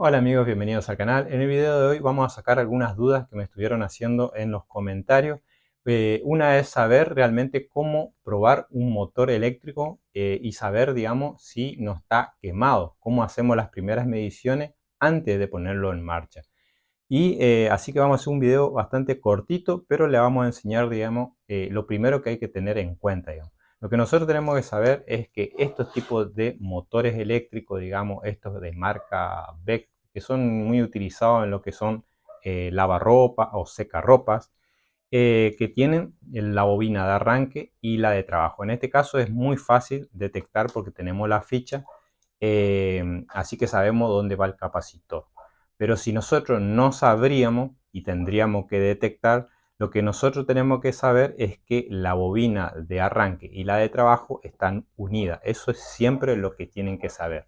Hola amigos, bienvenidos al canal. En el video de hoy vamos a sacar algunas dudas que me estuvieron haciendo en los comentarios. Una es saber realmente cómo probar un motor eléctrico y saber, digamos, si no está quemado. Cómo hacemos las primeras mediciones antes de ponerlo en marcha. Así que vamos a hacer un video bastante cortito, pero le vamos a enseñar, digamos, lo primero que hay que tener en cuenta, digamos. Lo que nosotros tenemos que saber es que estos tipos de motores eléctricos, digamos, estos de marca BEC, que son muy utilizados en lo que son lavarropa o secarropas, que tienen la bobina de arranque y la de trabajo. En este caso es muy fácil detectar porque tenemos la ficha, así que sabemos dónde va el capacitor. Pero si nosotros no sabríamos y tendríamos que detectar, lo que nosotros tenemos que saber es que la bobina de arranque y la de trabajo están unidas. Eso es siempre lo que tienen que saber.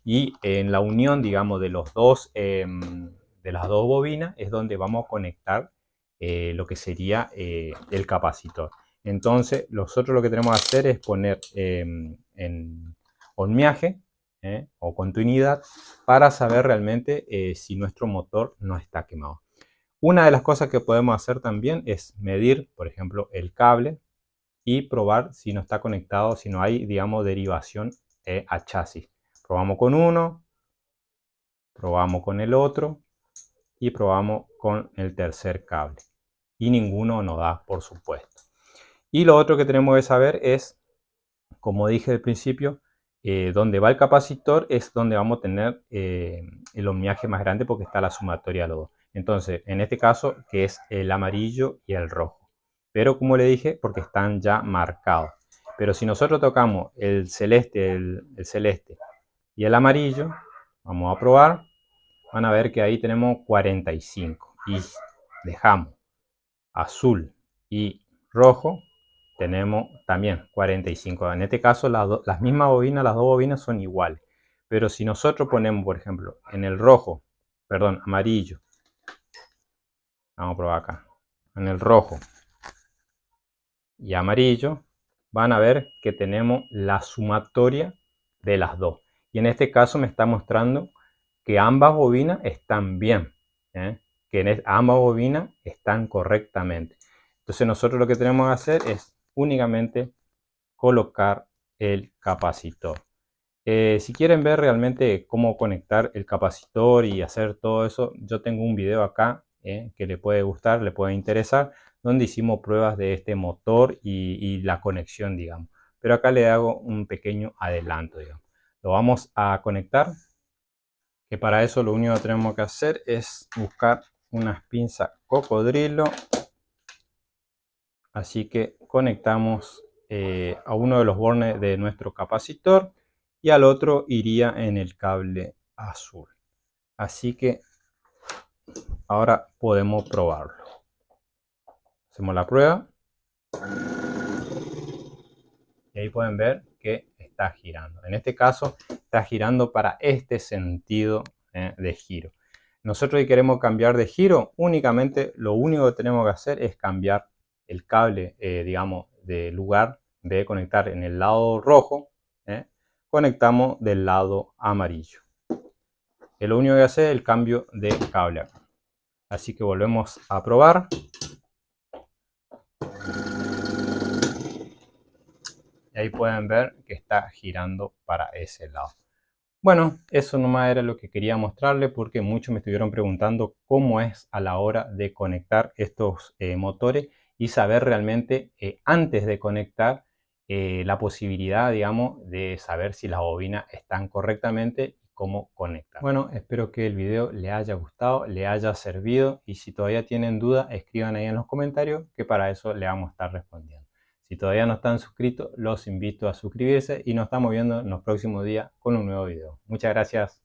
Y en la unión, digamos, de los dos, de las dos bobinas es donde vamos a conectar lo que sería el capacitor. Entonces, nosotros lo que tenemos que hacer es poner en ohmiaje o continuidad para saber realmente si nuestro motor no está quemado. Una de las cosas que podemos hacer también es medir, por ejemplo, el cable y probar si no está conectado, si no hay, digamos, derivación a chasis. Probamos con uno, probamos con el otro y probamos con el tercer cable. Y ninguno nos da, por supuesto. Y lo otro que tenemos que saber es, como dije al principio, donde va el capacitor es donde vamos a tener el ohmiaje más grande porque está la sumatoria de los dos. Entonces, en este caso, que es el amarillo y el rojo. Pero como le dije, porque están ya marcados. Pero si nosotros tocamos el celeste, el celeste y el amarillo, vamos a probar, van a ver que ahí tenemos 45 y dejamos azul y rojo, tenemos también 45. En este caso las mismas bobinas, las dos bobinas son iguales. Pero si nosotros ponemos, por ejemplo, en el rojo, perdón, amarillo, vamos a probar acá, en el rojo y amarillo, van a ver que tenemos la sumatoria de las dos. Y en este caso me está mostrando que ambas bobinas están bien, que ambas bobinas están correctamente. Entonces nosotros lo que tenemos que hacer es únicamente colocar el capacitor. Si quieren ver realmente cómo conectar el capacitor y hacer todo eso, yo tengo un video acá que le puede gustar, le puede interesar, donde hicimos pruebas de este motor y la conexión, digamos. Pero acá le hago un pequeño adelanto, digamos. Lo vamos a conectar, que para eso lo único que tenemos que hacer es buscar unas pinzas cocodrilo. Así que conectamos a uno de los bornes de nuestro capacitor y al otro iría en el cable azul. Así que ahora podemos probarlo. Hacemos la prueba y ahí pueden ver que está girando. En este caso está girando para este sentido de giro. Nosotros si queremos cambiar de giro, únicamente lo único que tenemos que hacer es cambiar el cable, digamos, de lugar. En vez de conectar en el lado rojo, conectamos del lado amarillo. Es lo único que hace el cambio de cable acá. Así que volvemos a probar. Y ahí pueden ver que está girando para ese lado. Bueno, eso nomás era lo que quería mostrarles porque muchos me estuvieron preguntando cómo es a la hora de conectar estos motores y saber realmente antes de conectar la posibilidad, digamos, de saber si las bobinas están correctamente y cómo conectar. Bueno, espero que el video le haya gustado, le haya servido y si todavía tienen dudas, escriban ahí en los comentarios que para eso le vamos a estar respondiendo. Si todavía no están suscritos, los invito a suscribirse y nos estamos viendo en los próximos días con un nuevo video. Muchas gracias.